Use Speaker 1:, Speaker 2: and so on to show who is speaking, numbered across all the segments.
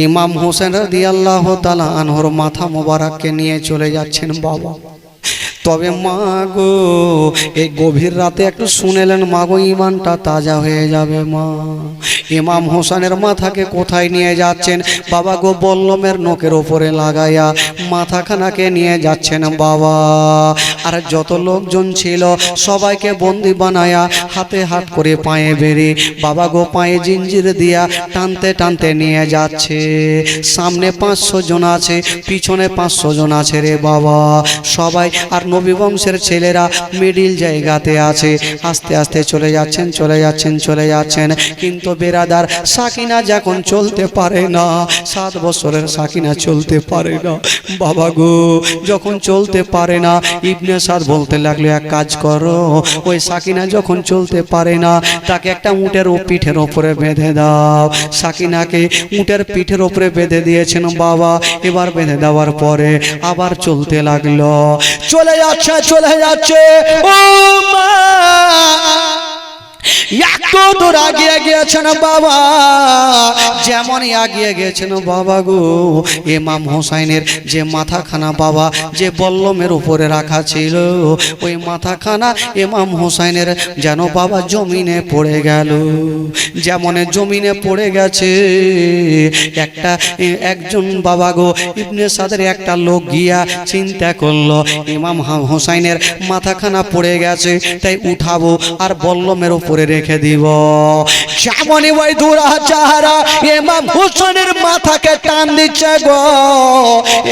Speaker 1: ইমাম হোসেন রাদিয়াল্লাহু তাআলা আনহুর মাথা মোবারককে নিয়ে চলে যাচ্ছেন বাবা। তবে মা গো এই গভীর রাতে একটু শুনেলেন মা গো, ইমানটা তাজা হয়ে যাবে মা। ইমাম হোসেনের মাথাকে কোথায় নিয়ে যাচ্ছেন বাবা গো? বল্লমের নোকের ওপরে লাগাইয়া মাথাখানাকে নিয়ে যাচ্ছেন বাবা। আর যত লোকজন ছিল সবাইকে বন্দি বানায়া হাতে হাত করে পায়ে বেরি বাবা গো পায়ে জিঞ্জির দিয়া টানতে টানতে নিয়ে যাচ্ছে। সামনে 500 জন আছে, পিছনে 500 জন আছে রে বাবা। সবাই আর নবী বংশের ছেলেরা মিডিল জায়গাতে আছে। আস্তে আস্তে চলে যাচ্ছেন চলে যাচ্ছেন চলে যাচ্ছেন। কিন্তু বেরাদার সাকিনা যখন চলতে পারে না, 7 বছরের সাকিনা চলতে পারে না বাবা গো। যখন চলতে পারে না ইবনে সাদ বলতে লাগলো এক কাজ করো, ওই সাকিনা যখন চলতে পারে না তাকে একটা উটের পিঠের ওপরে বেঁধে দাও। সাকিনাকে উটের পিঠের ওপরে বেঁধে দিয়েছেন বাবা। এবার বেঁধে দেওয়ার পরে আবার চলতে লাগলো। চলে যাচ্ছে চলে যাচ্ছে ও মা, একটু দূর আগিয়ে গিয়েছেন বাবা। যেমনই আগিয়ে গেছেন বাবা গো, ইমাম হোসাইনের যে মাথাখানা বাবা যে বল্লমের উপরে রাখা ছিল, ওই মাথাখানা ইমাম হোসাইনের যেন বাবা জমিনে পড়ে গেল। যেমন জমিনে পড়ে গেছে, একজন বাবা গো ইবনে সাদের একটা লোক গিয়া চিন্তা করলো ইমাম হোসাইনের মাথাখানা পড়ে গেছে, তাই উঠাবো আর বল্লমের উপরে রেখে দিব। যেমনই ওই দুরাচারা ইমাম হোসেনের মাথাকে টান দিচ্ছে গো,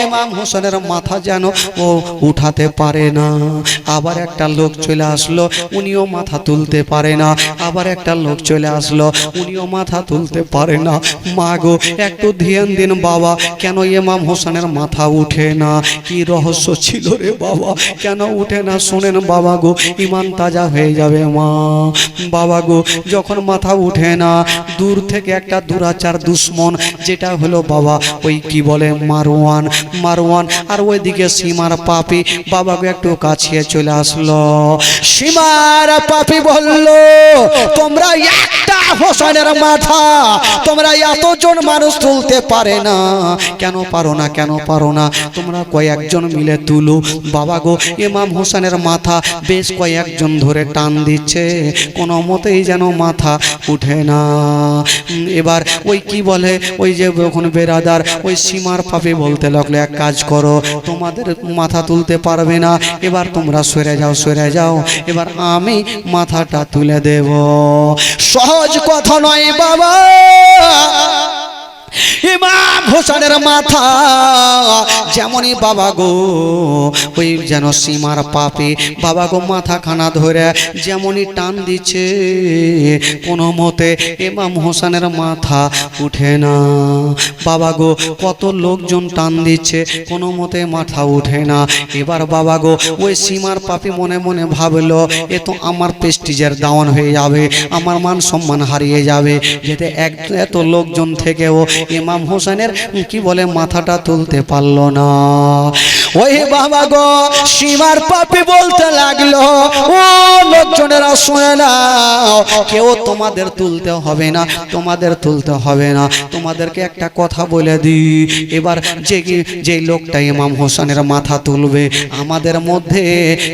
Speaker 1: ইমাম হোসেনের মাথা যেন ও উঠাতে পারে না। আবার একটা লোক চলে আসলো, উনিও মাথা তুলতে পারে না। আবার একটা লোক চলে আসলো, উনিও মাথা তুলতে পারে না। মা গো একটু ধ্যান দিন বাবা, কেন ইমাম হোসেনের মাথা উঠে না? কি রহস্য ছিল রে বাবা, কেন উঠে না? শুনেন বাবা গো, ইমান তাজা হয়ে যাবে মা। বাবা গো যখন মাথা উঠে না, দূর থেকে একটা দুরাচার দুশ্মন, যেটা হলো বাবা ওই কি বলে মারওয়ান, মারওয়ান আর ওইদিকে সীমার পাপি বাবা গো একটু কাছে চলে আসলো। সীমার পাপি বলল, তোমরা একটা হোসেনের মাথা তোমরা এতজন মানুষ তুলতে পারে না, কেন পারো না? কেন পারো না? তোমরা কয়েকজন মিলে তুলো। বাবা গো ইমাম হোসেনের মাথা বেশ কয়েকজন ধরে টান দিচ্ছে, কোনো মতেই যেন মাথা উঠে না। এবার ওই কি বলে ওই যে ওখানে বেরাদার ওই সীমার পাপি বলতে লাগলো, এক কাজ করো, তোমাদের মাথা তুলতে পারবে না, এবার তোমরা সরে যাও সরে যাও, এবার আমি মাথাটা তুলে দেব। সহজ কথা নয় বাবা। ইমাম হোসেনের মাথা যেমনই বাবা গো ওই যেন সীমার পাপে বাবা গো মাথাখানা ধরে যেমনই টান দিচ্ছে, কোনো মতে ইমাম হোসেনের মাথা উঠে না। বাবা গো কত লোকজন টান দিচ্ছে, কোনো মতে মাথা উঠে না। এবার বাবা গো ওই সীমার পাপি মনে মনে ভাবলো, এ তো আমার প্রেস্টিজের ডাউন হয়ে যাবে, আমার মান সম্মান হারিয়ে যাবে, যেতে এত লোকজন থেকেও ইমাম হোসেনের কি বলে মাথাটা তুলতে পারলো না। ওই বাবা গো সীমার পাপি বলতে লাগলো, ও লোকজনেরা শুনে নাও, কেউ তোমাদের তুলতে হবে না, তোমাদের তুলতে হবে না। তোমাদেরকে একটা কথা বলে দিই, এবার যে লোকটা ইমাম হোসেনের মাথা তুলবে, আমাদের মধ্যে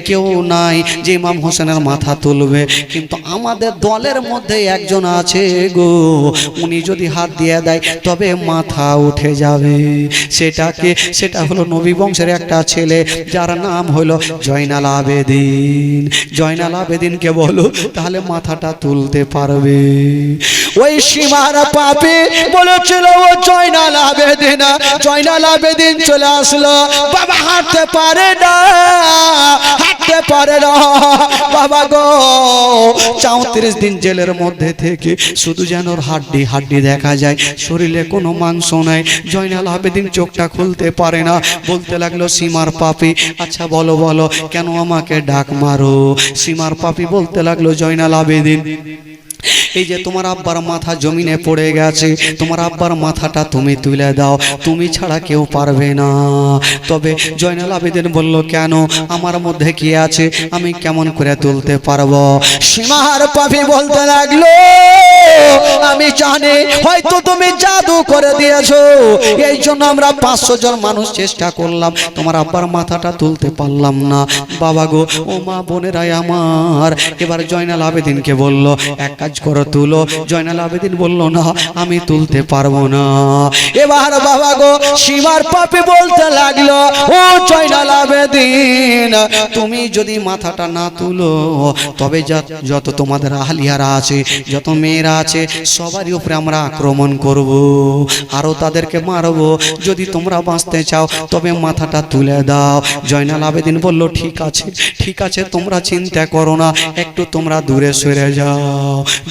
Speaker 1: কেউ নাই যে ইমাম হোসেনের মাথা তুলবে, কিন্তু আমাদের দলের মধ্যে একজন আছে গো, উনি যদি হাত দিয়ে দেয় তবে মাথা উঠে যাবে। সেটা হলো নবী বংশের একটা ছেলে, যার নাম হলো জয়নাল আবেদিন। জয়নাল আবেদিনকে বলো, তাহলে মাথাটা তুলতে পারবে। ওই সীমার পাপি বলেছিল ও জয়নাল আবেদিন, জয়নাল আবেদিন চলে আসলো। বাবা হাঁটতে পারে না, হাঁটতে পারে না বাবা গো। 34 দিন জেলের মধ্যে থেকে শুধু যেন হাড্ডি হাড্ডি দেখা যায়, শরীরে কোনো মাংস নাই। জয়নাল আবেদিন চোখটা খুলতে পারে না। বলতে লাগলো সীমার পাপি, আচ্ছা বলো বলো কেন আমাকে ডাক মারো? সীমার পাপি বলতে লাগলো, জয়নাল আবেদিন এই যে তোমার আব্বার মাথা জমিনে পড়ে গেছে, তোমার আব্বার মাথাটা তুমি তুলে দাও, তুমি ছাড়া কেউ পারবে না। তবে জয়নাল আবেদিন বলল, কেন, আমার মধ্যে কি আছে, আমি কেমন করে তুলতে পারবো? সীমার পাপি বলতে লাগলো, আমি জানি হয়তো তুমি জাদু করে দিয়েছো, এই জন্য আমরা 500 জন মানুষ চেষ্টা করলাম, তোমার আব্বার মাথাটা তুলতে পারলাম না। বাবা গো, ও মা বোনেরাই আমার, এবার জয়নাল আবেদিনকে বলল, এক কাজ করো, তুলো। জয়নাল আবেদিন বলল, না, আমি তুলতে পারবো না। এবার বাবা গো, সীমার পাপি বলতে লাগলো, ও জয়নাল আবেদিন, তুমি যদি মাথাটা না তুলো, তবে যত তোমাদের আহলিয়ারা আছে, যত মেয়েরা আছে, সবারই উপরে আমরা আক্রমণ করব, আরো তাদেরকে মারবো। যদি তোমরা বাঁচতে চাও তবে মাথাটা তুলে দাও। জয়নাল আবেদিন বলল, ঠিক আছে, ঠিক আছে, তোমরা চিন্তা করো না, একটু তোমরা দূরে সরে যাও।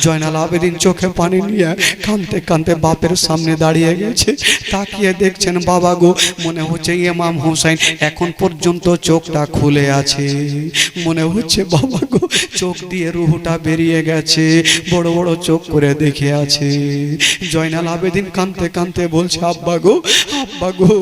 Speaker 1: জয়নাল আবেদিন চোখে পানি নিয়ে কাঁদতে কাঁদতে বাপের সামনে দাঁড়িয়ে গেছে। তাকিয়ে দেখছেন, বাবা গো, মনে হচ্ছে ইমাম হোসেন এখন পর্যন্ত চোখটা খুলে আছে, মনে হচ্ছে বাবা গো, চোখ দিয়ে রুহটা বেরিয়ে গেছে, বড় বড় চোখ করে দেখে আছে। জয়নাল আবেদিন কাঁদতে কাঁদতে বলছে, আব্বা গো, আব্বা গো,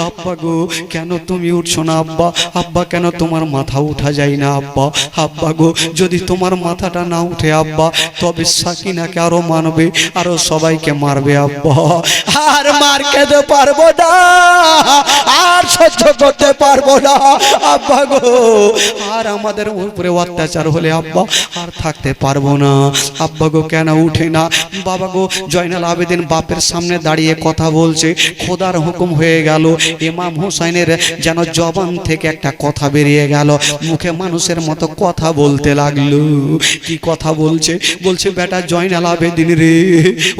Speaker 1: আব্বা গো, কেন তুমি উঠছো না আব্বা? আব্বা, কেন তোমার মাথা উঠা যায় না আব্বা? আব্বা গো, যদি তোমার মাথাটা না উঠে আব্বা, তবে সাকিনাকে আরো মানবে, আরো সবাইকে মারবে আব্বা। আর মার খেতে পারবো না, আর সহ্য করতে পারবো না আব্বা গো, আর আমাদের উপরে অত্যাচার হলে আব্বা আর থাকতে পারবো না। আব্বা গো, কেন উঠে না? বাবা গো, জয়নাল আবেদিন বাপের সামনে দাঁড়িয়ে কথা বলছে। খোদার হুকুম হয়ে গেল, ইমাম হোসেনের যেন জবান থেকে একটা কথা বেরিয়ে গেল, মুখে মানুষের মতো কথা বলতে লাগলো। কি কথা বলছে? বলছে, বেটা জয়নাল আবেদিন রে,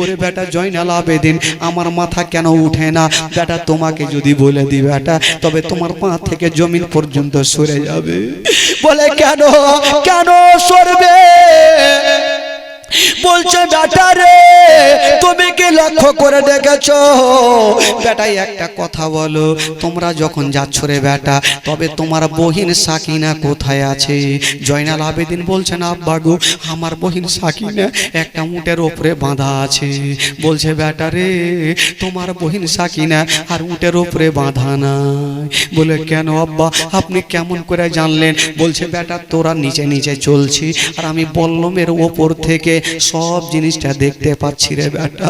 Speaker 1: ওরে বেটা জয়নাল আবেদিন, আমার মাথা কেন উঠে না? বেটা তোমাকে যদি বলে দি বেটা, তবে তোমার পা থেকে জমিন পর্যন্ত সরে যাবে। বলে, কেন, কেন সরবে? বলছে, বেটা রে, তুমি কি লক্ষ্য করে দেখেছো? বেটাই একটা কথা বলো, তোমরা যখন যাচ্ছ রে বেটা, তবে তোমার বহিন সাকিনা কোথায় আছে? জয়নাল আবেদিন বলছেন, আব্বা গো, আমার বহিন সাকিনা একটা উটের ওপরে বাঁধা আছে। বলছে, বেটা রে, তোমার বহিন সাকিনা আর উটের ওপরে বাঁধা নাই। বলে, কেন আব্বা, আপনি কেমন করে জানলেন? বলছে, বেটা তোরা নিচে নিচে চলছি, আর আমি বল্লমের ওপর থেকে সব জিনিসটা দেখতে পাচ্ছি রে বেটা।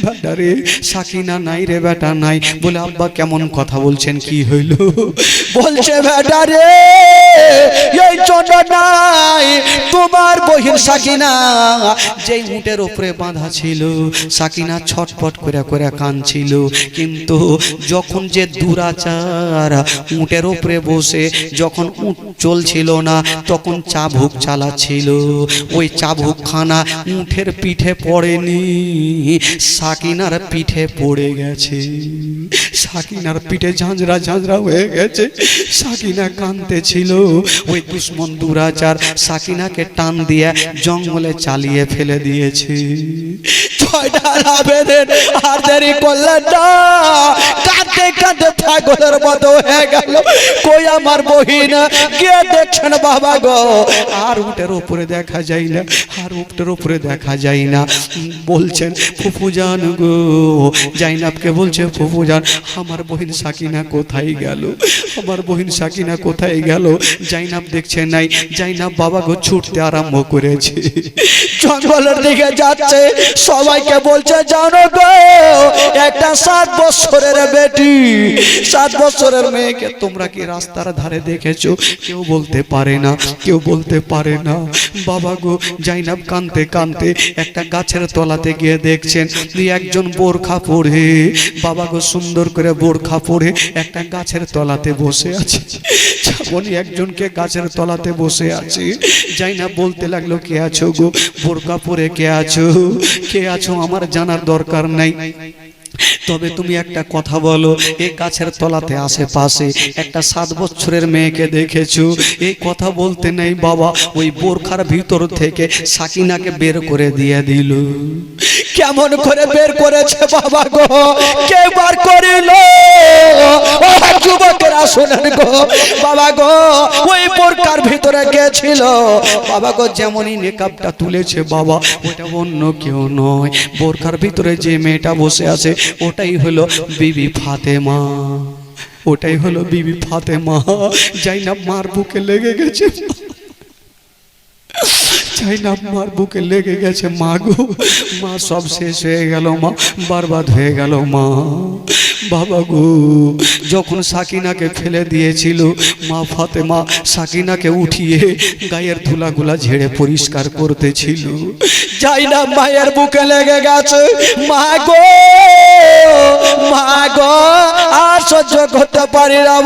Speaker 1: বেটা রে, সাকিনা নাই রে বেটা, নাই। বলে, আব্বা কেমন কথা বলছেন, কি হইল? বলছে, বেটা রে, এই জন্য নাই, তোমার বহিন সাকিনা যেই উটের উপরে বাঁধা ছিল, সাকিনা ছটপট করে করে কাঁদছিল, কিন্তু যখন যে দুরাচার উটের উপরে বসে যখন উট চলছিল না, তখন চাবুক চালাচ্ছিল, ওই চাবুক খানা উঠের পিঠে পড়েনি, সাকিনার পিঠে পড়ে গেছে। সাকিনার পিঠে ঝাঁঝরা ঝাঁঝরা হয়ে গেছে। সাকিনা কাঁদতে ছিল। ওই দুশ্মন দুরাচার সাকিনাকে টান দিয়ে জঙ্গলে চালিয়ে ফেলে দিয়েছে। জয়নাল আবেদিন আর দেরি করলেন না, কাঁদতে কাঁদতে পাগলের মতো হয়ে গেল। কই আমার বহিন? কে দেখছেন বাবা গো? আর উটের উপরে দেখা যায় না, আর উটের উপরে দেখা যায় না। বলছেন, ফুফুজান গো, জাইনাবকে বলছে, ফুফুজান, আমার বহিন সাকিনা কোথায় গেল? আমার বহিন সাকিনা কোথায় গেল? জাইনাব দেখছে নাই। জাইনাব বাবা গো ছুটতে আরম্ভ করেছে, জঙ্গলের দিকে যাচ্ছে। সবাইকে বলছে, জানো গো, একটা 7 বছরের বেটি, 7 বছরের মেয়েকে তোমরা কি রাস্তার ধারে দেখেছো? কেউ বলতে পারে না, কেউ বলতে পারে না। বাবা গো, জাইনাব কাঁদতে কাঁদতে একটা গাছের তলাতে গিয়ে দেখছেন একজন বোরখা পরে, বাবা গো সুন্দর করে বোরখা পরে একটা গাছের তলাতে বসে আছে। যেমনই একজনকে গাছের তলাতে বসে আছে, জাইনাব বলতে লাগলো, কে আছো গো? বোরখা পরে কে আছো? কে আছো আমার জানার দরকার নাই, তবে তুমি একটা কথা বলো, এই গাছের তলাতে আশেপাশে একটা 7 বছরের মেয়েকে দেখেছো? এই কথা বলতে নেই বাবা, ওই বোরখার ভিতর থেকে সাকিনাকে বের করে দিয়ে দিল। কেমন করে বের করেছে বাবা গো? কে বার করিল? ও যুবকেরা শোনেন গো বাবা গো, ওই বোরকার ভিতরে গেছিল বাবা গো, যেমনই নেকাবটা তুলেছে বাবা, ওটা অন্য কেউ নয়, বোরকার ভিতরে যে মেয়েটা বসে আছে ওটাই হলো বিবি ফাতেমা, ওটাই হলো বিবি ফাতেমা। জাইনাব মার বুকে লেগে গেছে, জাইনাব মার বুকে লেগে গেছে। মা গো, মা সব শেষ হয়ে গেল, মা বরবাদ হয়ে গেল মা। বাবা গো, যখন সাকিনাকে ফেলে দিয়েছিল মা ফাতেমা সাকিনাকে উঠিয়ে গায়ের ধুলাগুলা ঝেড়ে পরিষ্কার করতেছিল। জাইনাব মায়ের বুকে লেগে গেছে। মা গো, মা গো, আর সহ্য করতে পারি না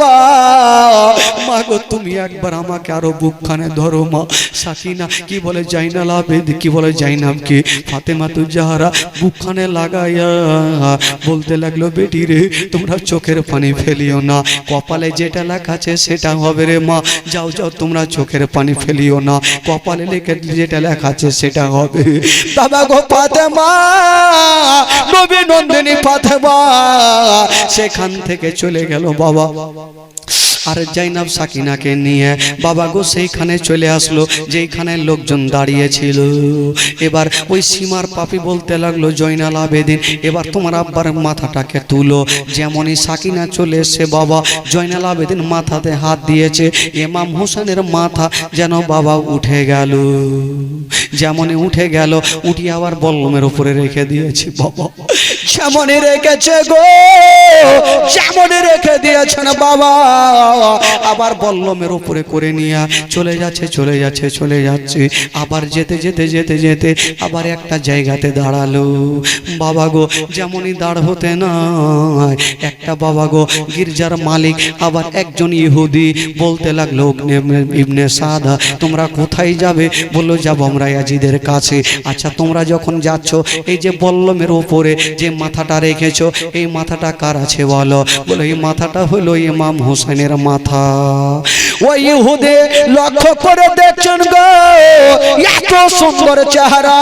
Speaker 1: মা গো, তুমি একবার আমাকে আরো বুকখানে ধরো মা। সাকিনা কি বলে জাইনাল আবেদ, কি বলে জাইনাব কি ফাতেমা তু জাহরা বুকখানে লাগাইয়া বলতে লাগলো, বেটি রে তোমরা চোখের পানি ফেলিও না, কপালে যেটা লেখা আছে সেটা হবে রে মা। যাও যাও, তোমরা চোখের পানি ফেলিও না, কপালে লেখে যেটা লেখা আছে সেটা হবে। বাবা গো, ফাতেমা নবী নন্দিনী ফাতেমা সেখান থেকে চলে গেল বাবা। আর জাইনাব সাকিনাকে নিয়ে বাবা গো সেইখানে চলে আসলো যেখানে লোকজন দাঁড়িয়েছিল। এবার ওই সীমার পাপি বলতে লাগলো, জয়নাল আবেদিন এবার তোমার আব্বার মাথাটাকে তুলো। যেমনই সাকিনা চলে এসে বাবা, জয়নাল আবেদিন মাথাতে হাত দিয়েছে, ইমাম হোসেনের মাথা যেন বাবা উঠে গেল। যেমনই উঠে গেল, উঠিয়ে আবার বল্লমের উপরে রেখে দিয়েছে বাবা। যেমনই রেখেছে গো, যেমনই রেখে দিয়েছেন বাবা, আবার বল্লমের উপরে করে নিয়ে চলে যাচ্ছে চলে যাচ্ছে চলে যাচ্ছে। আবার যেতে যেতে যেতে যেতে আবার একটা জায়গাতে দাঁড়ালো বাবা গো। যেমনই দাঁড় হতে না একটা বাবা গো গির্জার মালিক আবার একজন ইহুদি বলতে লাগলো, ইবনে সাদা তোমরা কোথায় যাবে? বললো যাবো আমরা ইয়াজিদের কাছে। আচ্ছা তোমরা যখন যাচ্ছ এই যে বল্লমের উপরে যে মাথাটা রেখেছো এই মাথাটা কার আছে বলো? বলো এই মাথাটা হলো ইমাম হোসেনের মাথা। ওই ইহুদি লক্ষ্য করে দেখছেন গো এত সুন্দর চেহারা।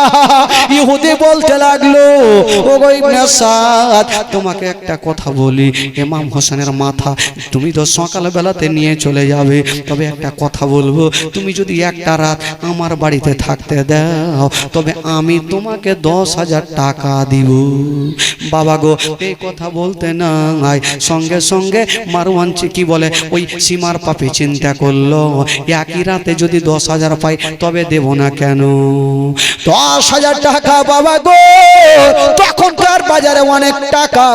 Speaker 1: ইহুদি বলতে লাগলো, ও গো ইবনে সাদ তোমাকে একটা কথা বলি, ইমাম হোসেনের মাথা তুমি তো সকাল বেলাতে নিয়ে চলে যাবে, তবে একটা কথা বলবো, তুমি যদি একটা রাত আমার বাড়িতে থাকতে দাও তবে আমি তোমাকে 10,000 টাকা দিব। বাবা গো এই কথা বলতে নাই সঙ্গে সঙ্গে মারওয়ান কি বলে ওই সীমার পাপি চিন্তা করলো, একই রাতে যদি 10,000 পাই তবে দেব না কেন? 10,000 টাকা বাবা গো তখনকার বাজারে অনেক টাকা।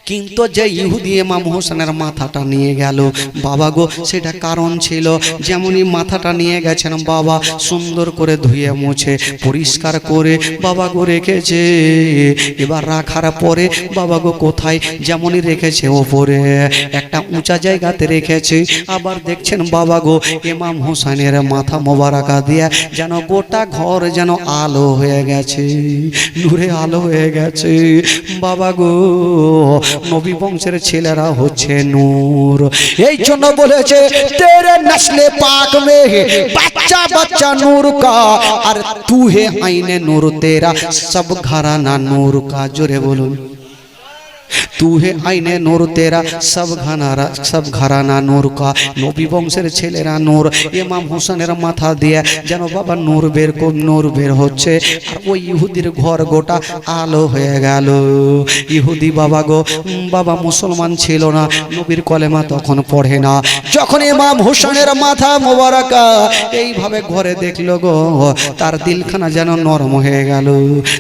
Speaker 1: কিন্তু যে ইহুদি ইমাম হোসেনের মাথাটা নিয়ে গেল বাবা গো সেটা কারণ ছিল, যেমনই মাথাটা নিয়ে গেছেন বাবা সুন্দর করে ধুয়ে মুছে পরিষ্কার করে বাবা গো রেখেছে। এবার রাখার পরে বাবা গো কোথায় যেমনই রেখেছে ওপরে একটা উঁচা জায়গাতে রেখেছে। আবার দেখছেন বাবা গো ইমাম হোসেনের মাথা মোবারকা দিয়ে যেন গোটা ঘর যেন আলো হয়ে গেছে, নূরে আলো হয়ে গেছে। বাবা গো নবী বংশের ছেলেরা হচ্ছে নূর, এই জন্য বলেছে তেরে নসলে পাক মে বাচ্চা বাচ্চা নূর কা আর তু হে আইনে নূর তেরা সব ঘরানা নূর কা। জোরে বলুন, तू है आईने नूर तेरा सब घराना नूर का। नबी वंशेर छेलेरा नूर इमाम हुसैनेर माथा दिए जेन बाबा नूर बेर होच्छे आर ओई इहुदिर घर गोटा आलो हये गेल। इहुदी बाबा गो बाबा मुसलमान छिलो ना, नबीर कलेमा तखन पढ़े ना। जखन इमाम हुसैनेर माथा मोबारका এইভাবে ঘরে দেখলো গো তার দিলখানা যেন নরম হয়ে গেল,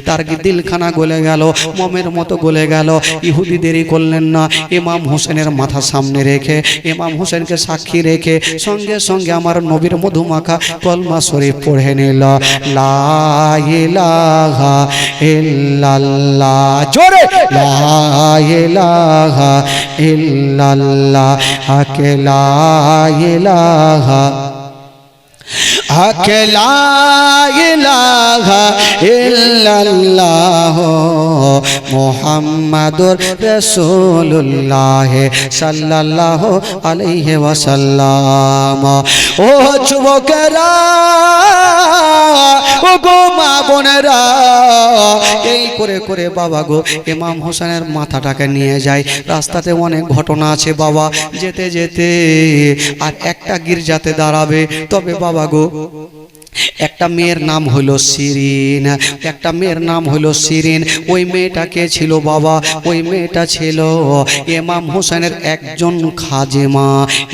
Speaker 1: তার দিলখানা গলে গেল, মোমের মতো গলে গেল। ইহুদি দেরি করলেন না, ইমাম হোসেনের মাথা সামনে রেখে ইমাম হোসেনকে সাক্ষী রেখে সঙ্গে সঙ্গে আমার নবীর মধুমাখা কলমা শরীফ পড়ে নিল, লা ইলাহা ইল্লাল্লাহ। জোরে লা ইলাহা ইল্লাল্লাহ, লা ইলাহা হক লা ইলাহা ইল্লাল্লাহ মুহাম্মাদুর রাসূলুল্লাহ সাল্লাল্লাহু আলাইহি ওয়াসাল্লাম। ও যুবকেরা, ও গো মা বোনেরা, এই করে করে বাবা গো ইমাম হোসেনের মাথাটাকে নিয়ে যায়। রাস্তাতে অনেক ঘটনা আছে বাবা, যেতে যেতে আর একটা গির্জাতে দাঁড়াবে। তবে বাবা গো একটা মেয়ের নাম হলো শিরিন, একটা মেয়ের নাম হলো শিরিন। ওই মেয়েটা কে ছিল বাবা? ওই মেয়েটা ছিল ইমাম হোসেনের একজন খাজেমা,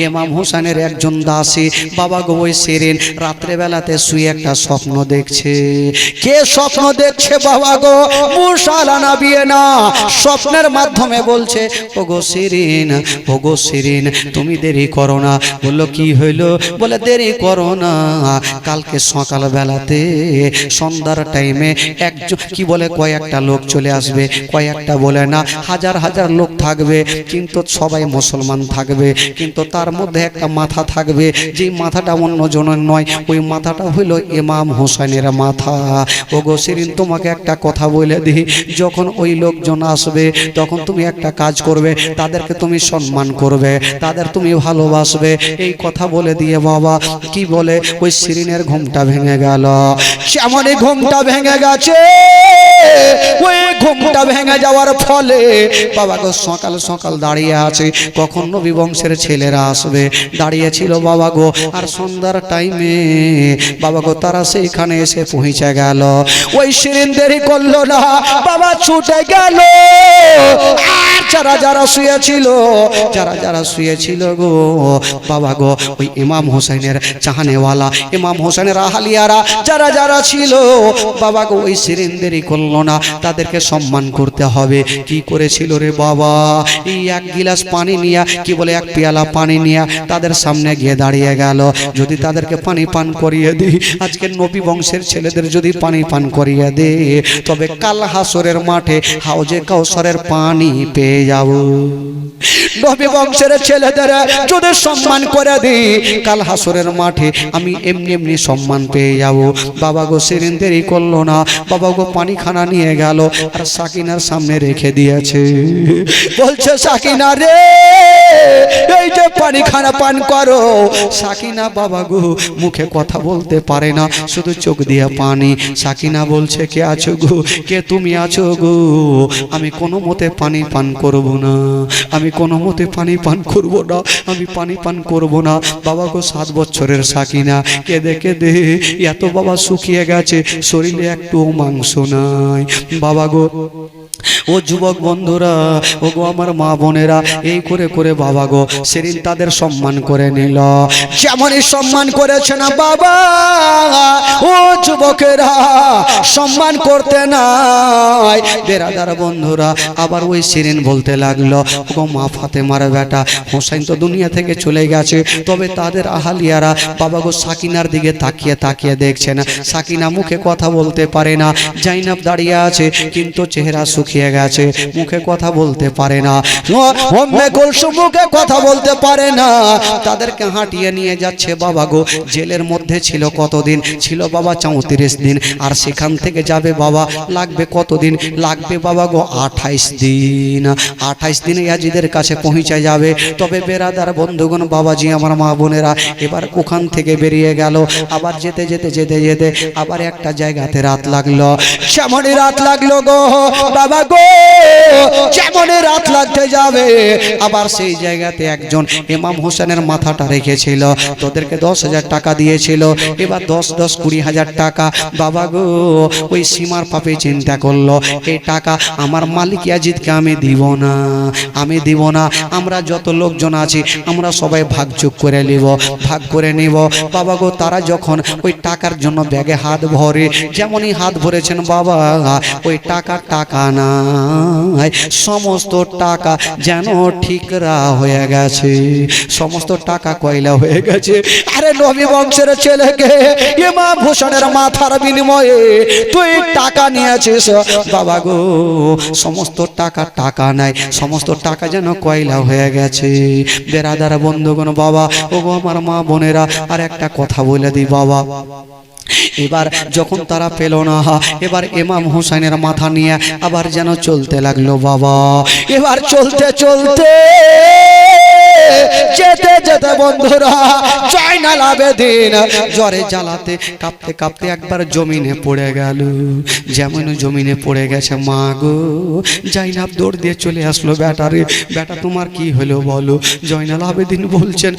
Speaker 1: ইমাম হোসেনের একজন দাসী। বাবা গো ওই শিরিন রাত্রেবেলাতে শুয়ে একটা স্বপ্ন দেখছে। কে স্বপ্ন দেখছে বাবা গো? মুসা আলাইহিস নবী না, স্বপ্নের মাধ্যমে বলছে, ও গো শিরিন, ও গো শিরিন, তুমি দেরি করো না। বললো কি হইলো? বলে দেরি করো না, কালকে সকাল বেলাতে সন্ধ্যার টাইমে একজন কি বলে কয়েকটা লোক চলে আসবে। কয়েকটা বলে না, হাজার হাজার লোক থাকবে, কিন্তু সবাই মুসলমান থাকবে, কিন্তু তার মধ্যে একটা মাথা থাকবে, যেই মাথাটা অন্য জনের নয়। ওই মাথাটা হইল ইমাম হোসেনের মাথা। ও গো শিরিন, তোমাকে একটা কথা বলে দিই, যখন ওই লোকজন আসবে তখন তুমি একটা কাজ করবে, তাদেরকে তুমি সম্মান করবে, তাদের তুমি ভালোবাসবে। এই কথা বলে দিয়ে বাবা কি বলে ওই শিরিনের ঘুমটা ভেঙে গেল। যেমনই ঘুমটা ভেঙে গেছে, ওই ঘুমটা ভেঙে যাওয়ার ফলে বাবা গো সকাল সকাল দাঁড়িয়ে আছে, কখন নবী বংশের ছেলেরা আসবে দাঁড়িয়েছিল বাবা গো। আর সন্ধ্যার টাইমে বাবা গো তারা সেইখানে এসে পৌঁছে গেল। ওই শিরিন দেরি করলো না, বাবা ছুটে গেল। আর যারা যারা শুয়েছিল, যারা যারা শুয়েছিল গো বাবা গো, ওই ইমাম হোসেনের চাহনেওয়ালা, ইমাম হোসেনের আহলিয়ারা যারা যারা ছিল বাবা গো, ওই শিরিন দেরি করলো না, তাদেরকে সম্মান করতে হবে। কি করেছিল রে বাবা? এই এক গিলাস পানি নিয়ে, কি বলে এক পেয়ালা পানি নিয়ে তাদের সামনে গিয়ে দাঁড়িয়ে গেল। যদি তাদেরকে পানি পান করিয়ে দিই, আজকে নবী বংশের ছেলেদের যদি পানি পান করিয়ে দে, তবে কাল হাসরের মাঠে হাউজে কাউসারের পানি পেয়ে যাব। নবী বংশের ছেলেদের যদি সম্মান করে দিই, কাল হাসরের মাঠে আমি এমনি এমনি সম্মান পেয়ে যাব। বাবা গো শিরিন দেরি করলো না, বাবা গো পানিখানা নিয়ে গেল আর সাকিনার সামনে রেখে দিয়েছে। বলছে সাকিনা রে, এই যে পানিখানা পান করো। সাকিনা বাবা গো মুখে কথা বলতে পারে না, শুধু চোখ দিয়ে পানি। সাকিনা বলছে, কে আছো গো? কে তুমি আছো গো? আমি কোনো মতে পানি পান করব না, আমি কোনো মতে পানি পান করব না, আমি পানি পান করব না। বাবা গো 7 বছরের সাকিনা কেঁদে কেঁদে এত বাবা শুকিয়ে গেছে, শরীরে একটু মাংস নাই। বাবা গো ও যুবক বন্ধুরা, ও গো আমার মা বোনেরা, এই করে করে বাবা গো শিরিন তাদের সম্মান করে নিল। যেমনই সম্মান করেছে না বাবা, ও যুবকেরা সম্মান করতে নাই। বেরাদার বন্ধুরা, আবার ওই শিরিন বলতে লাগলো, ও মা ফাতেমার বেটা হোসেন তো দুনিয়া থেকে চলে গেছে, তবে তাদের আহালিয়ারা বাবা গো সাকিনার দিকে তাকিয়ে তাকিয়ে দেখছে না। সাকিনা মুখে কথা বলতে পারে না, জাইনাব দাঁড়িয়ে আছে কিন্তু চেহারা শুকিয়ে গেছে, মুখে কথা বলতে পারে না। উম্মে কুলসুম মুখে কথা বলতে পারে না। তাদেরকে হাঁটিয়ে নিয়ে যাচ্ছে বাবা গো। জেলের মধ্যে ছিল কতদিন? ছিল বাবা 34 দিন। আর সেখান থেকে যাবে বাবা, লাগবে কতদিন? লাগবে বাবা গো 28 দিন। 28 দিনে ইয়াজিদের কাছে পৌঁছে যাবে। তবে বেরাদার বন্ধুগণ, বাবাজি আমার মা বোনেরা, এবার ওখান থেকে বেরিয়ে গেল। আবার যেতে যেতে যেতে যেতে আবার একটা জায়গাতে রাত লাগলো। যেমনই রাত লাগলো গো বাবা গো, যেমনই রাত লাগতে যাবে, আবার সেই জায়গাতে একজন ইমাম হোসেনের মাথাটা রেখেছিল। তোদেরকে 10,000 টাকা দিয়েছিল, এবার 10-20 টাকা বাবা গো ওই সীমার পাপে চিন্তা করলো, এই টাকা আমার মালিক ইয়াজিদকে আমি দিব না, আমি দিব না। আমরা যত লোকজন আছি আমরা সবাই ভাগযোগ করে নিব, ভাগ করে নিব। বাবা গো তারা যখন ওই টাকার জন্য ব্যাগে হাত ভরে, যেমনই হাত ভরেছেন বাবা, ওই টাকা না নাই, সমস্ত টাকা যেন ঠিকরা হয়ে গেছে, সমস্ত টাকা কয়লা হয়ে গেছে। আরে নবী বংশের ছেলেকে ইমাম হোসেনের মাথার বিনিময়ে তুই টাকা নিয়েছিস বাবা গো, সমস্ত টাকা নাই, সমস্ত টাকা যেন কয়লা হয়ে গেছে। বেরাদার বন্ধুগণ বাবা, ও গো আমার মা বোনেরা, আর একটা কথা বলে দিই বাবা, এবার যখন তারা পেল না, এবার ইমাম হোসেনের মাথা নিয়ে আবার যেন চলতে লাগলো বাবা। এবার চলতে চলতে যেতে যেতে বন্ধুরা জয়নাল আবেদিন জ্বরে জ্বালাতে কাঁপতে কাঁপতে একবার জমিনে পড়ে গেল। যেমন জমিনে পড়ে গেছে, মা গো জাইনাব দৌড় দিয়ে চলে আসলো, বেটারে বেটা তোমার কি হলো বলো। জয়নাল আবেদিন বলছেন,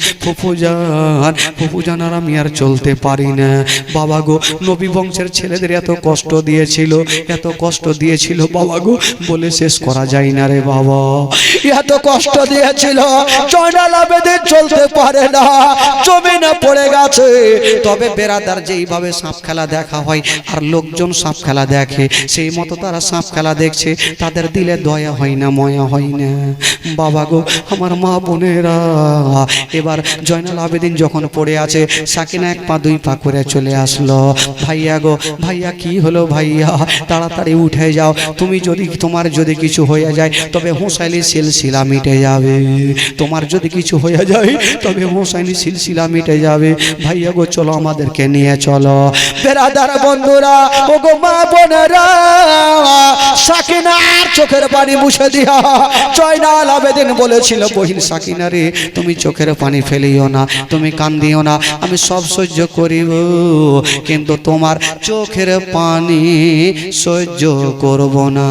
Speaker 1: ফুফুজান আর আমি আর চলতে পারি না বাবা গো, নবী বংশের ছেলেদের এত কষ্ট দিয়েছিল, এত কষ্ট দিয়েছিল বাবা গো, বলে শেষ করা যায় না রে বাবা, এত কষ্ট দিয়েছিল। জয়নাল আবেদিন চলতে পারে না, জমিনে পড়ে গেছে। তবে বেরাদার যেইভাবে সাপ খেলা দেখা হয় আর লোকজন সাপ খেলা দেখে, সেই মতো তারা সাপ খেলা দেখছে, তাদের দিলে দয়া হয় না, ময়া হয় না বাবা গো আমার মা বোনেরা। এবার জয়নাল আবেদিন যখন পড়ে আছে, সাকিনা এক পা দুই পা করে চলে আসলো। ভাইয়া গো ভাইয়া, কি হলো ভাইয়া, তাড়াতাড়ি উঠে যাও, তুমি যদি তোমার যদি কিছু হয়ে যায় তবে হোসাইনি সিলসিলা মিটে যাবে, তোমার যদি কিছু হয়ে যায় তবে হোসাইনি সিলসিলা মিটে যাবে। ভাইয়া গো চলো, আমাদেরকে নিয়ে চলো। বেরাদার বন্ধুরা, ও গো মা বোনেরা, সাকিনার চোখের পানি মুছে দিয়া জয়নাল আবেদিন বলেছিল, বহিন সাকিনা রে, তুমি চোখের পানি ফেলিও না, তুমি কান্দিও না, আমি সব সহ্য করিব, কিন্তু তোমার চোখের পানি সহ্য করব না।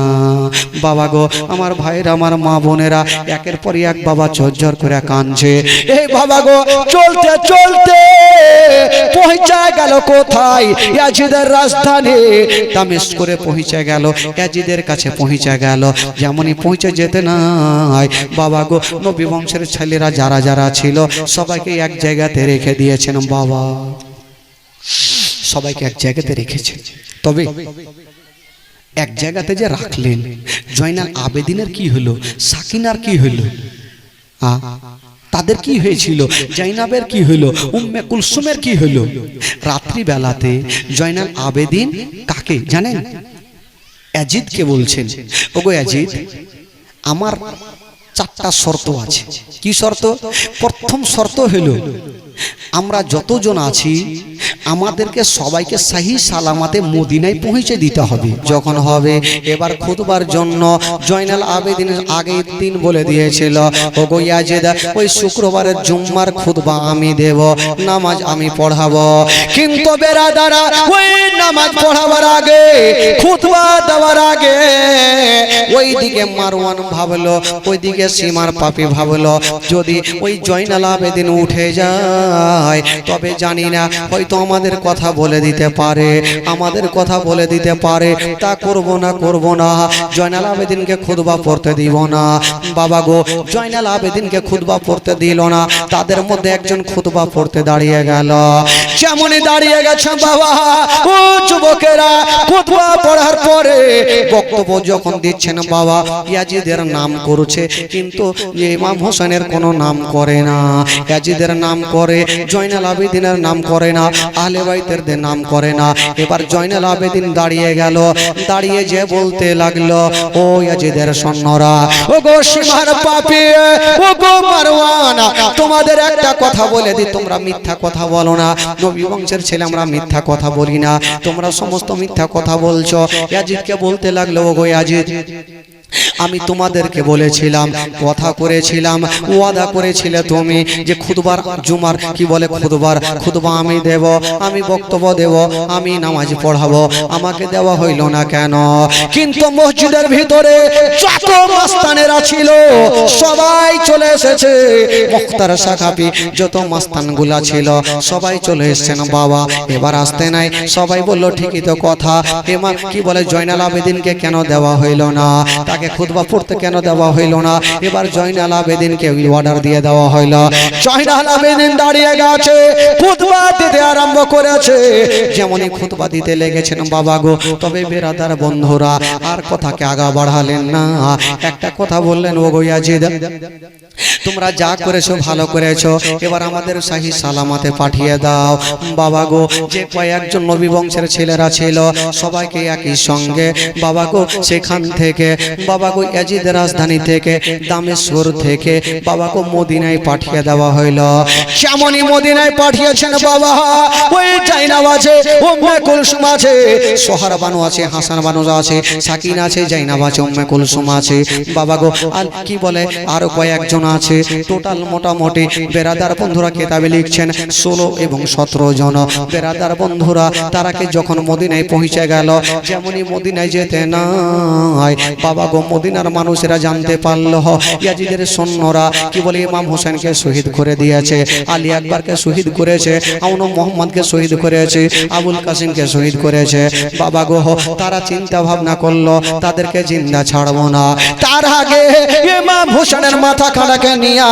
Speaker 1: বাবা গো আমার ভাইরা, আমার মা বোনেরা, একের পর এক বাবা ঝরঝর করে কাঁদছে। এই বাবা গো চলতে চলতে পৌঁছা গেল কোথায়, ইয়াজিদের রাজধানী দামেস্করে পৌঁছে গেল, ইয়াজিদের কাছে পৌঁছে গেল। যেমনই পৌঁছে যেতে নাই বাবা গো, নবী বংশের ছেলেরা যারা যারা ছিল সবাইকে এক জায়গাতে রেখে দিয়েছেন বাবা, সবাইকে এক জায়গাতে রেখেছে। তবে এক জায়গাতে যে রাখলেন, জয়নাল আবেদিনের কি হলো, সাকিনার কি হলো, তাদের কি হয়েছিল, জাইনাবের কি হলো, উম্মে কুলসুমের কি হলো। রাত্রি বেলাতে জয়নাল আবেদিন কাকে জানেন, ইয়াজিদকে বলছেন, ওগো ইয়াজিদ, আমার চারটা শর্ত আছে। কি শর্ত? প্রথম শর্ত হলো, আমরা যতজন আছি আমাদেরকে সবাইকে সহি সালামাতে মদিনায় পৌঁছে দিতে হবে। যখন হবে এবার খুতবার জন্য জয়নাল আবেদিনের আগের দিন বলে দিয়েছিল, ওগো ইয়াজিদ, ওই শুক্রবারের জুম্মার খুতবা আমি দেব, নামাজ আমি পড়াবো। কিন্তু বেরাদারা, ওই নামাজ পড়াবার আগে, খুতবা দেওয়ার আগে, ওইদিকে মারওয়ান ভাবলো, ওইদিকে সীমার পাপি ভাবলো, যদি ওই জয়নাল আবেদিন উঠে যায় তবে জানি না হয়তো আমাদের কথা বলে দিতে পারে, আমাদের কথা বলে দিতে পারে, তা করব না, জয়নাল আবেদিনকে খুতবা পড়তে দিব না। বাবা গো জয়নাল আবেদিনকে খুতবা পড়তে দিল না। তাদের মধ্যে একজন খুতবা পড়তে দাঁড়িয়ে গেল। যেমনই দাঁড়িয়ে গেছে বাবা, ও যুবকেরা, খুতবা পড়ার পরে বক্তব্য যখন দিচ্ছেন বাবা, ইয়াজিদের নাম করছে, কিন্তু ইমাম হোসেনের কোনো নাম করে না, ইয়াজিদের নাম করে, জয়নাল আবেদিনের নাম করে না, আহলে বাইতের নাম করে না। এবার জয়নাল আবেদিন দাঁড়িয়ে গেল, দাঁড়িয়ে যে বলতে লাগলো, ও ইয়াজিদের সৈন্যরা, ও গো সীমার পাপী, ও গো মারওয়ান, তোমাদের একটা কথা বলে দি, তোমরা মিথ্যা কথা বলো না, নবী বংশের ছেলে আমরা মিথ্যা কথা বলি না, তোমরা সমস্ত মিথ্যা কথা বলছো। ইয়াজিদকে বলতে লাগলো, ও গো ইয়াজিদ, আমি তোমাদেরকে বলেছিলাম, কথা করেছিলাম, ওয়াদা করেছিলে তুমি যে খুতবার জুমার কি বলে খুতবা আমি দেব, আমি বক্তব্য দেব, আমি নামাজ পড়াবো, আমাকে দেওয়া হইল না কেন? কিন্তু মসজিদের ভিতরে যত মাস্তানেরা ছিল সবাই চলে এসেছে, মুখতার সাকাফি যত মাস্তানগুলা ছিল সবাই চলে এসেছেন বাবা। এবার আসতে নাই, সবাই বলল ঠিকই তো কথা, এমা কি বলে জয়নাল আবেদিনকে কেন দেওয়া হইল না, তাকে তাকে খুতবা পড়তে কেন দেওয়া হইল না? এবার জয়নাল আবেদিনকে অর্ডার দিয়ে দেওয়া হইল। জয়নাল আবেদিন দাঁড়িয়ে গেছে, খুতবা দিতে আরম্ভ করেছে। যেমনই খুতবা দিতে লেগেছেন বাবা গো, তবে বেরাদার বন্ধুরা আর কথাকে আগা বাড়ালেন না। একটা কথা বললেন, ও গো ইয়াজিদ, তোমরা যা করেছো ভালো করেছো, এবার আমাদের শাহী সালামাতে পাঠিয়ে দাও। বাবা গো, যে কয়েকজন নবী বংশের ছেলেরা ছিল সবাইকে একই সঙ্গে বাবা গো সেখান থেকে বাবা গো ইয়াজিদের রাজধানী থেকে দামেশ্বর থেকে বাবা গো মদিনায় পাঠিয়ে দেওয়া হইল। যেমনই মদিনায় পাঠিয়েছেন বাবা, ওই জাইনাব আছে, উম্মে কুলসুম আছে, সোহরা বানু আছে, হাসান বানু আছে, সাকিন আছে, জাইনাব আছে, উম্মে কুলসুম আছে বাবা গো, আর কি বলে আরো কয়েকজন আছে। টোটাল মোটামুটি বেরাদার বন্ধুরা কেতাবে লিখছেন 16 এবং 17 জন বেরাদার বন্ধুরা। তারাকে যখন মদিনায় পৌঁছে গেল, যেমনই মদিনায় যেতে নাই বাবা গো মদিনার মানুষেরা জানতে পারল ইয়াজিদের সৈন্যরা কি বলে ইমাম হোসেনকে শহীদ করে দিয়েছে, আলী আকবরকে শহীদ করেছে, আউন মোহাম্মদকে শহীদ করেছে, আবুল কাসিমকে শহীদ করেছে। বাবা গো তারা চিন্তা ভাবনা করলো তাদেরকে জিন্দা ছাড়বো না, তার আগে ইমাম হোসেনের মাথা খানাকে নিয়ে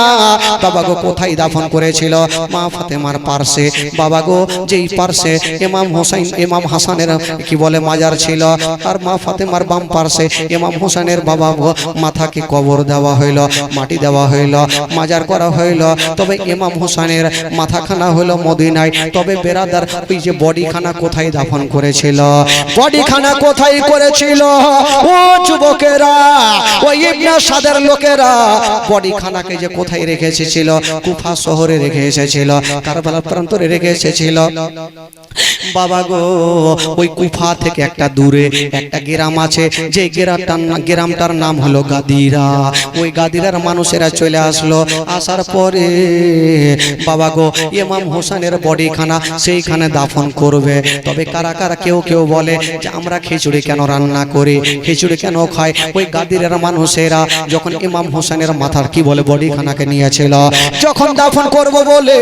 Speaker 1: বাবা গো কোথায় দাফন করেছিল? মা ফাতেমার পার্শ্বে। বাবা গো যেই পার্শ্বে ইমাম হোসেন ইমাম হাসানের কি বলে মাজার ছিল, আর মা ফাতেমার বাম পার্শ্বে ইমাম হোসেনের বাবা মাথাকে কবর দেওয়া হইল, মাটি দেওয়া হইল, মাজার করা হইল। তবে ইমাম হোসেনের মাথাখানা হইল মদিনায়। তবে বেরাদার ওই যে বডিখানা কোথায় দাফন করেছিল? বডিখানা কোথায় করেছিল? ও যুবকেরা, ওই ইবনে সাদের লোকেরা বডিখানাকে যে কোথায় রেখে এসেছিল? কুফা শহরে রেখে এসেছিল, কারবালা প্রান্তরে রেখে এসেছিল। বাবা গো ওই কুফা থেকে একটা দূরে একটা গ্রাম আছে, যে গ্রামটার নাম হলো গাদিরা। ওই গাদিরার মানুষেরা চলে আসলো, আসার পরে বাবা গো ইমাম হোসেনের বডিখানা সেইখানে দাফন করবে। তবে কারা কারা কেউ কেউ বলে যে আমরা খিচুড়ি কেন রান্না করি, খিচুড়ি কেন খাই? ওই গাদিরার মানুষেরা যখন ইমাম হোসেনের মাথার কি বলে বডিখানাকে নিয়েছিল, যখন দাফন করব বলে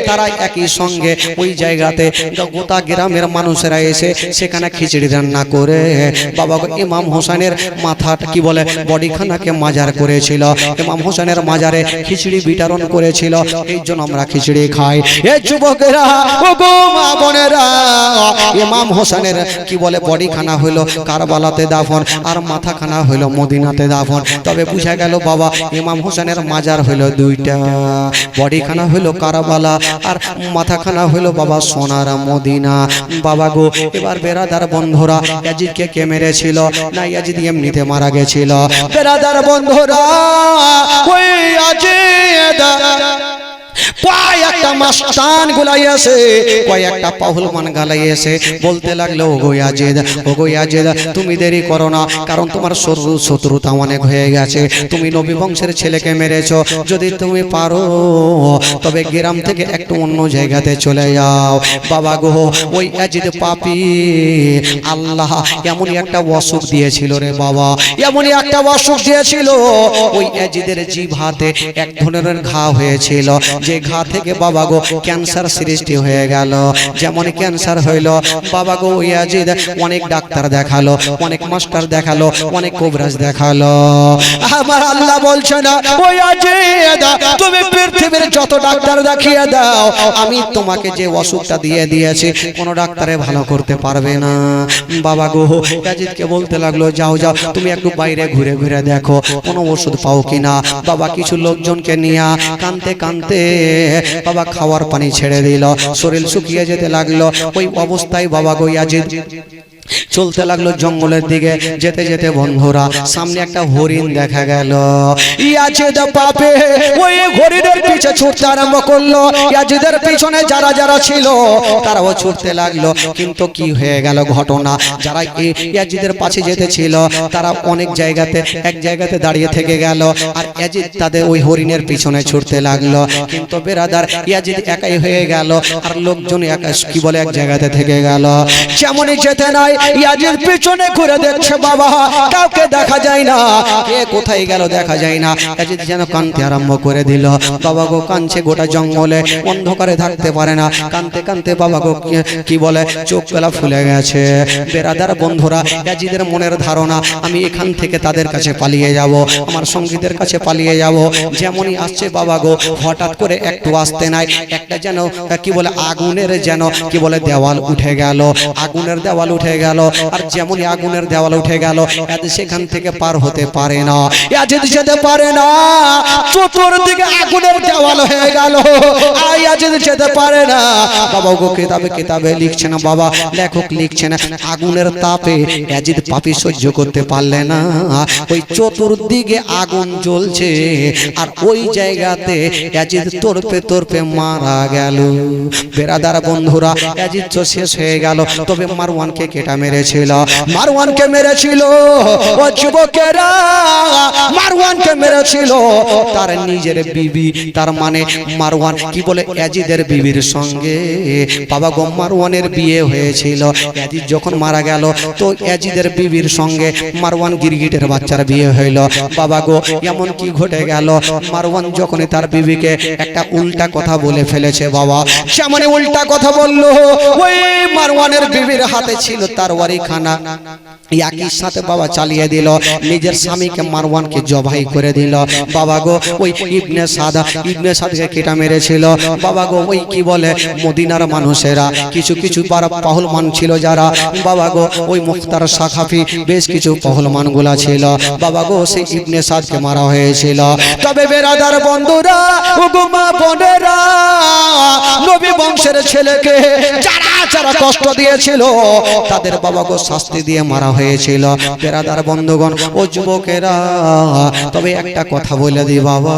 Speaker 1: তারা একই সঙ্গে ওই জায়গাতে গোটা গ্রামের মানুষেরা এসে সেখানে খিচুড়ি রান্না করে বাবা ইমাম হোসেনের মাথাটা কি বলে বডিখানাকে মাজার করেছিল, ইমাম হোসেনের মাজারে খিচুড়ি বিতরণ করেছিল। এই জন্য আমরা খিচুড়ি খাই। এই যুবকেরা, ও গো মা বোনেরা, ইমাম হোসেনের কি বলে বডিখানা হইলো কারবালাতে দাফন, আর মাথাখানা হইলো মদিনাতে দাফন। তবে বুঝা গেল বাবা ইমাম হোসেনের মাজার হইলো দুইটা, বডিখানা হইলো কারবালা আর মাথাখানা হইলো বাবা সোনার মদিনা। বাবা গো এবার বেরাদার বন্ধুরা, ইয়াজিদকে কে মেরেছিল? না ইয়াজিদ এমনিতে মারা গেছিল। বেরাদার বন্ধুরা, ওই ইয়াজিদ কয়েকটা মাস্তান গুলাইয়াছে, কয়েকটা পাহুলমান গালাইয়াছে, বলতে লাগলো ও গো ইয়াজিদ, ও গো ইয়াজিদ তুমি দেরি করো না, কারণ তোমার শত্রুতা অনেক হয়ে গেছে, তুমি নবী বংশের ছেলেকে মেরেছো। যদি তুমি পারো তবে গ্রাম থেকে একটু অন্য জায়গাতে চলে যাও। বাবা গো ওই ইয়াজিদ পাপী, আল্লাহ এমনই একটা অসুখ দিয়েছিল রে বাবা, এমনই একটা অসুখ দিয়েছিল। ওই ইয়াজিদের জিহ্বাতে এক ধরনের ঘা হয়েছিল, যে ঘা থেকে বাবা গো ক্যান্সার সৃষ্টি হয়ে গেল। যেমন ক্যান্সার হইল বাবা গো ইয়াজিদ অনেক ডাক্তার দেখালো, অনেক মাস্টার দেখালো, অনেক কবিরাজ দেখালো। আমার আল্লাহ বলছে না ও ইয়াজিদ তুমি পৃথিবীর যত ডাক্তার দেখিয়ে দাও, আমি তোমাকে যে অসুখটা দিয়ে দিয়েছি কোন ডাক্তারে ভালো করতে পারবে না। বাবা গো ইয়াজিদকে বলতে লাগলো যাও যাও তুমি একটু বাইরে ঘুরে ঘুরে দেখো কোনো ওষুধ পাও কিনা। বাবা কিছু লোকজনকে নিয়ে কানতে কানতে বাবা খাওয়ার পানি ছেড়ে দিল, শরীর শুকিয়ে যেতে লাগলো। ওই অবস্থায় বাবা গো ইয়াজিদ চলতে লাগলো জঙ্গলের দিকে। যেতে যেতে বন্ধুরা সামনে একটা হরিণ দেখা গেল। ইয়াজিদ পাপে ওই হরিণের পিছে ছুটতে আরম্ভ করলো। ইয়াজিদের পিছনে যারা যারা ছিল তারাও ছুটতে লাগলো। কিন্তু কি হয়ে গেল ঘটনা, যারা ইয়াজিদের পাশে যেতে ছিল তারা অনেক জায়গাতে এক জায়গাতে দাঁড়িয়ে থেকে গেল, আর ইয়াজিদ তাদের ওই হরিণের পিছনে ছুটতে লাগলো। কিন্তু বেরাদার ইয়াজিদ একাই হয়ে গেল, আর লোকজন একা কি বলে এক জায়গাতে থেকে গেল। যেমনই যেতে নাই ইয়াজিদ পিছনে ঘুরে দেখছে বাবা, কাউকে দেখা যায় না, কে কোথায় গেল দেখা যায় না। ইয়াজিদ যেন কাঁদতে আরম্ভ করে দিল। বাবা গো কাঁদছে, গোটা জঙ্গলে অন্ধকারে থাকতে পারে না, কাঁদতে কাঁদতে বাবা গো কি বলে চোখ গলা ফুলে গেছে। বেরাদার বন্ধুরা, ইয়াজিদের মনের ধারণা আমি এখান থেকে তাদের কাছে পালিয়ে যাব, আমার সঙ্গীদের কাছে পালিয়ে যাব। যেমনই আসছে বাবা গো, হঠাৎ করে একটু আসতে নাই একটা যেন কি বলে আগুনের যেন কি বলে দেওয়াল উঠে গেল, আগুনের দেওয়াল উঠে গেল। আর যেমনই আগুনের দেওয়াল উঠে গেল, সেখান থেকে পার হতে পারে না, ইয়াজিদ যেতে পারে না। চতুর্দিকে আগুনের দেওয়াল হয়ে গেল, ইয়াজিদ যেতে পারে না। বাবা গো কিতাবে কিতাবে লিখছে না বাবা, লেখক লিখছে না, আগুনের তাপে ইয়াজিদ পাপী সহ্য করতে পারলে না, ওই চতুর্দিকে আগুন জ্বলছে আর ওই জায়গাতে ইয়াজিদ তরপে তরপে মারা গেল। বেরাদার বন্ধুরা, ইয়াজিদ তো শেষ হয়ে গেল, তবে মারওয়ানকে কেটা মেরেছিল, মারওয়ানকে মেরেছিল। ও যুবকেরা, মারওয়ানকে মেরেছিল তার নিজের বিবি, তার মানে মারওয়ান কি বলে ইয়াজিদের বিবির সঙ্গে বাবা গো মারওয়ানের বিয়ে হয়েছিল। ইয়াজিদ যখন মারা গেল তো ইয়াজিদের বিবির সঙ্গে মারওয়ান গিরগিটের বাচ্চার বিয়ে হইল। বাবা গো এমন কি ঘটে গেল, মারওয়ান যখনই তার বিবিকে একটা উল্টা কথা বলে ফেলেছে বাবা, যেমন উল্টা কথা বললো, ওই মারওয়ানের বিবির হাতে ছিল তার ওয়ারিখানা, একই সাথে বাবা চালিয়ে দিল, নিজের স্বামীকে মারওয়ানকে জবাই করে দিল। বাবা গো ওই ইবনে সাদকে কেটা মেরেছিল। বাবা গো ওই কি বলে মদিনার মানুষেরা কিছু কিছু পাহলমান ছিল যারা, বাবা গো ওই মুখতার সাখাফি বেশ কিছু পাহলমান গুলা ছিল, বাবা গো সেই ইবনে সাদকে মারা হয়েছিল। তবে বেরাদার বন্ধুরা, মা বোনেরা, নবী বংশের ছেলেকে যারা যারা কষ্ট দিয়েছিল তাদের বাবা গো শাস্তি দিয়ে মারা হয়েছিল। বেরাদার বন্ধুগণ ও যুবকেরা, তবে একটা কথা বলে দিই বাবা,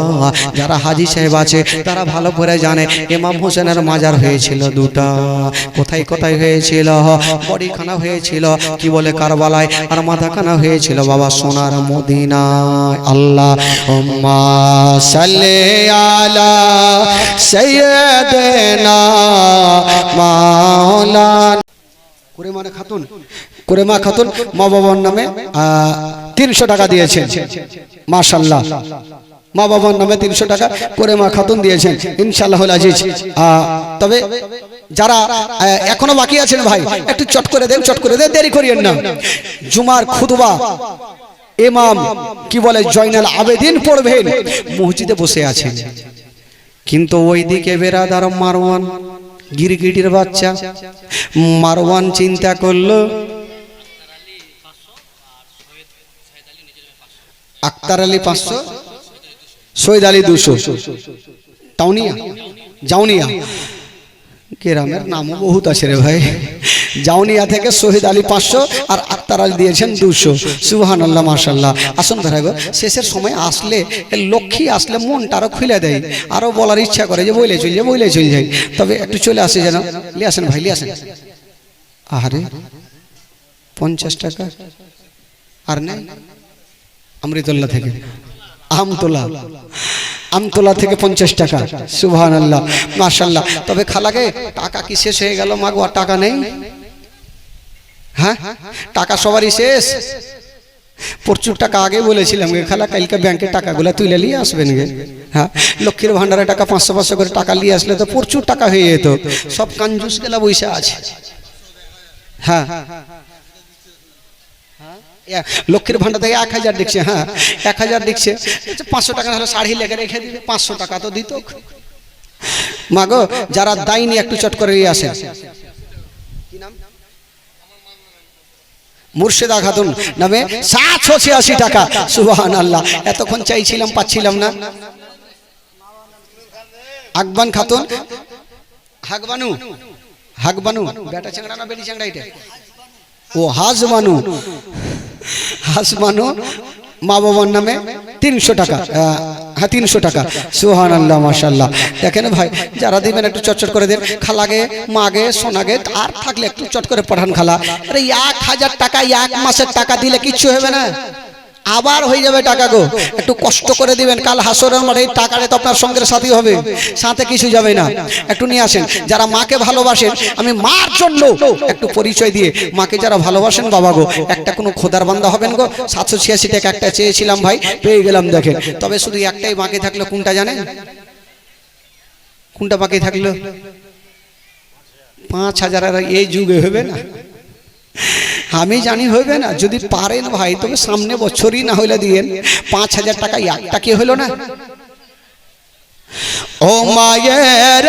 Speaker 1: যারা হাজী সাহেব আছে তারা ভালো করে জানে ইমাম হোসেনের মাজার হয়েছিল দুটা, কোথায় কোথায় হয়েছিল, বড়িখানা হয়েছিল কি বলে কারবালায়, আর মাথাখানা হয়েছিল বাবা সোনার মদিনায়। আল্লাহুম্মা সাল্লি আলা সাইয়্যিদিনা মাওলানা কুরেমা খাতুন মা বাবার নামে 300 টাকা দিয়েছেন, মাশাআল্লাহ। মা বাবার নামে 300 টাকা কুরেমা খাতুন দিয়েছেন, ইনশাআল্লাহুল আজিজ। তবে যারা এখনো বাকি আছেন ভাই, একটু চট করে দেন, দেরি করিয়েন না। জুমার খুতবা ইমাম কি বলে জয়নাল আবেদিন পড়বেন, মসজিদে বসে আছেন, কিন্তু ওইদিকে বেরাদার মারওয়ান গিরগিটির বাচ্চা, মারওয়ান চিন্তা করলো আক্তার আলী 500, সৈয়দ আলী 200, জাউনিয়া গ্রামের নামও বহুত আছে রে ভাই। জাউনিয়া থেকে শহীদ আলী 500 আর আক্তার আলী দিয়েছেন 200। সুবহানাল্লাহ, মাশাআল্লাহ। আসুন ধরে গো, শেষের সময় আসলে লক্ষ্মী আসলে মনটা আরো খুলে দেয়, আরো বলার ইচ্ছা করে যে বইলে চলে যাই। তবে একটু চলে আসে যেন, লিয়ে আসেন ভাই, লিয়ে আসেন। আরে 50 টাকা আর নেই, আমৃতুল্লাহ থেকে আমতলা থেকে 50 টাকা। সুবহানাল্লাহ, মাশাআল্লাহ। তবে খালাকে টাকা কি শেষ হয়ে গেল মাগো, আর টাকা নেই? হ্যাঁ, টাকা সবারই শেষ। প্রচুর টাকা আগে বলেছিলাম গে খালা, কালকে ব্যাংকের টাকাগুলো তুলে নিয়ে আসবেন গে। হ্যাঁ, লক্ষ্মীর ভান্ডারে টাকা 500 করে টাকা নিয়ে আসলে তো প্রচুর টাকা হয়ে যেত। সব কাঞ্জুস গেলা বইসা আছে। হ্যাঁ, লক্ষ্মীর ভান্ডার থেকে 1000 দেখছে। হ্যাঁ, 1000 দেখছে, 500 টাকা হলে শাড়ি লেগে রেখে দিবে, 500 টাকা তো দিত। মাগো যারা দাইনি একটু চট করে নিয়ে আসে। মুর্শিদা খাতুন নামে 786 টাকা। সুবহানাল্লাহ, এতক্ষণ চাইছিলাম পাচ্ছিলাম না। আগবান খাতুন, হাগবানু বেটা চ্যাংড়া না বেটি চ্যাংড়া? এটা ও হাসবানু মা বাবার নামে 300 টাকা। হ্যাঁ, 300 টাকা। সুবহানাল্লাহ, মাশাআল্লাহ। দেখেন ভাই, যারা দিবেন একটু চটচট করে দেন। খালাগে, মাগে, সোনাগে আর থাকলে একটু চট করে পাঠান খালা। আরে 1000 টাকা 1 মাসের টাকা দিলে কিচ্ছু হবে না। আবার হয়ে যাবে টাকা গো, একটু কষ্ট করে দিবেন, কাল হাসরের মাঠে এই টাকাটা তো আপনার সঙ্গের সাথী হবে, সাথে কিছু যাবে না। একটু নিয়ে আসেন যারা মাকে ভালোবাসেন, আমি মার জন্য একটু পরিচয় দিয়ে, মাকে যারা ভালোবাসেন বাবা গো, একটা কোনো খোদার বান্দা হবেন গো। 786 টাকা একটা চেয়েছিলাম ভাই, পেয়ে গেলাম দেখেন। তবে শুধু একটাই বাকি থাকলো, কোনটা জানেন? কোনটা বাকি থাকলো? 5000 এই যুগে হবে না, আমি জানি হইবে না। যদি পারেন ভাই তবে সামনে বছরই না হইলে দিয়েন। 5000 টাকা একটা কি হইল না? ও মায়ের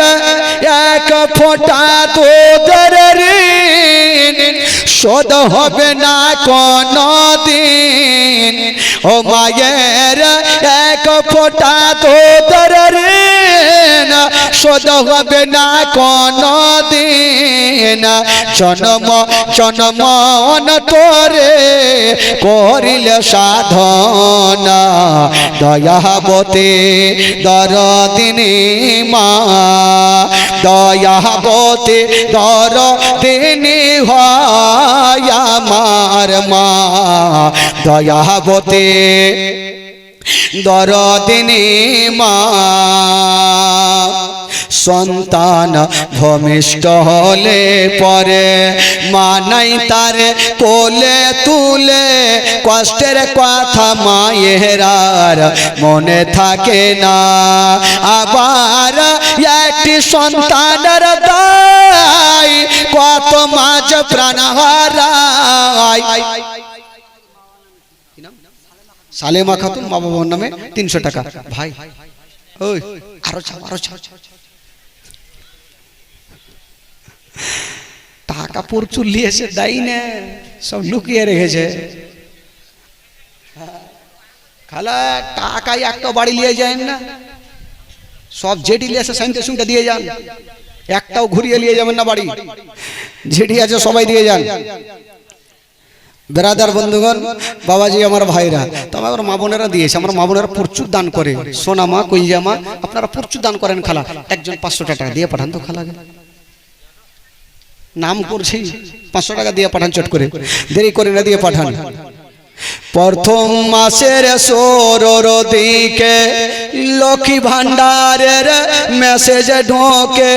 Speaker 1: এক ফোঁটা তোদের ঋণ শোধ হবে না কোনো দিন। ও মায়ের এক ফোঁটা তোদের ঋণ শোধ হবে না কোনো দিন। জন্ম জন্মন তোরে করিলে সাধনা, দয়াবতে দরদিনী মা, দয়াবতে দরদিনী হয় আমার মা, দয়াবতে দরদিনী মা। সন্তান ভূমিষ্ঠ হলে পরে মানাই তারে কোলে তুলে, কষ্টের কথা মায়েরার মনে থাকে না। আবার একটি সন্তানের দায় কত মাঝ প্রাণ হারায়। সালেমা খাতুন মা বাবার নামে 300 টাকা ভাই। ওই আরো ছাড়, আরো ছাড়। টাকা প্রচুর লিয়েছে, দেয় না, সব লুকিয়ে রেখেছে। খালা টাকাই একটা বাড়ি নিয়ে যায় না, সব যেটি লিয়েছে সাইনতে শুনতে দিয়ে যান, একটাও ঘুরিয়ে নিয়ে যাবেন না বাড়ি, যেটি আছে সবাই দিয়ে যান। বেরাদার বন্ধুগণ, বাবাজি আমার ভাইরা, তো আমার মা বোনেরা দিয়েছে, আমার মা বোনেরা প্রচুর দান করে, সোনা মা কইজা মা আপনারা প্রচুর দান করেন। খালা একজন 500 টাকা দিয়ে পাঠান তো, খালা নাম করছি, 500 টাকা দিয়ে পাঠান, চট করে দেরি করে না দিয়ে পাঠান। প্রথম মাসের 16 দিকে লক্ষ্মী ভান্ডারের মেসেজ ঢোকে,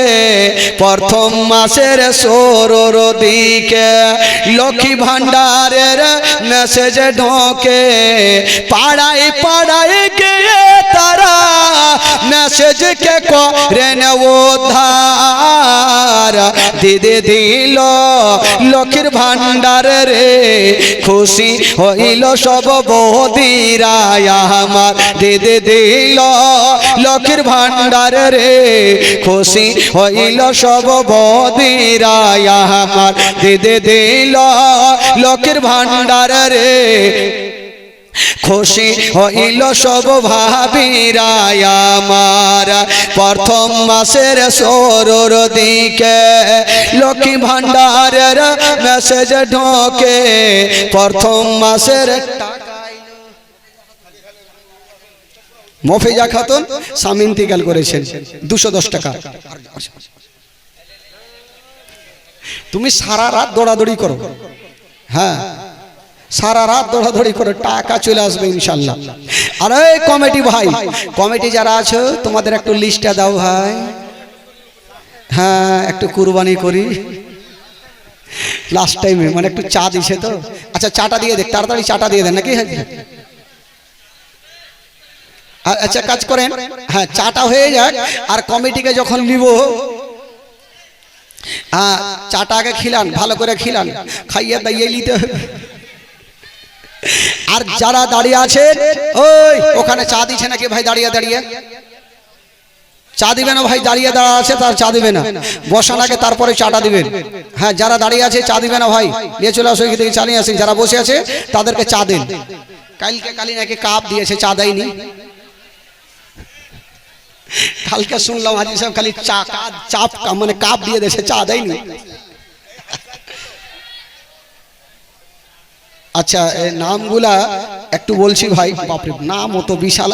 Speaker 1: প্রথম মাসের 16 দিকে লক্ষ্মী ভান্ডারের মেসেজ ঢোকে। পাড়ায় পাড়ায় গিয়ে তারা মেসেজ কে করেন উদ্ধার। দিদি দিল লক্ষ্মীর ভান্ডার রে, খুশি হইল সব বৌদিরা আমার। দিদি দিল লক্ষ্মীর ভান্ডার রে, খুশি হইল সব বৌদিরা আমার। দিদি দিল লক্ষ্মীর ভান্ডার রে, খুশি হইল সব ভাবিরা আমার। প্রথম মাসের 16 দিকে লক্ষ্মী ভান্ডারের মেসেজ ঢোকে, প্রথম মাসের মফিজা খাতুন স্বামী ইন্তিকাল করেছেন, 210 টাকা। তুমি সারা রাত দৌড়াদৌড়ি করো, হ্যাঁ সারা রাত দৌড়াদৌড়ি করে টাকা চলে আসবে ইনশাল্লাহ। আর এই কমিটি ভাই, কমিটি যারা আছো তোমাদের একটু লিস্টটা দাও ভাই। হ্যাঁ একটু কুরবানি করি, লাস্ট টাইমে মানে একটু চা দিছে তো। আচ্ছা চাটা দিয়ে দেখ, তাড়াতাড়ি চাটা দিয়ে দেন নাকি? আচ্ছা কাজ করেন, হ্যাঁ চাটা হয়ে যাক, আর কমিটিকে যখন নিব চাটা আগে খিলান, ভালো করে খিলান, খাইয়ে দাইয়ে নিতে হবে। আর যারা দাঁড়িয়ে আছে, ওই ওখানে চা দিচ্ছে নাকি ভাই? দাঁড়িয়ে দাঁড়িয়ে চা দিবে না ভাই, দাঁড়িয়ে দাঁড়া আছে তার চা দিবে না, বসান আগে তারপরে চাটা দিবেন। হ্যাঁ যারা দাঁড়িয়ে আছে চা দিবে না ভাই, নিয়ে চলে আসো, এদিকে চা নিয়ে আসেন। যারা বসে আছে তাদেরকে চা দেন। কালি নাকি কাপ দিয়েছে, চা দেয়নি। কালকে শুনলাম হাজি সাহেব খালি চাপ মানে কাপ দিয়ে দিয়েছে, চা দেয়নি। আচ্ছা নামগুলা একটু বলছি ভাই, বাপরে নাম অত বিশাল।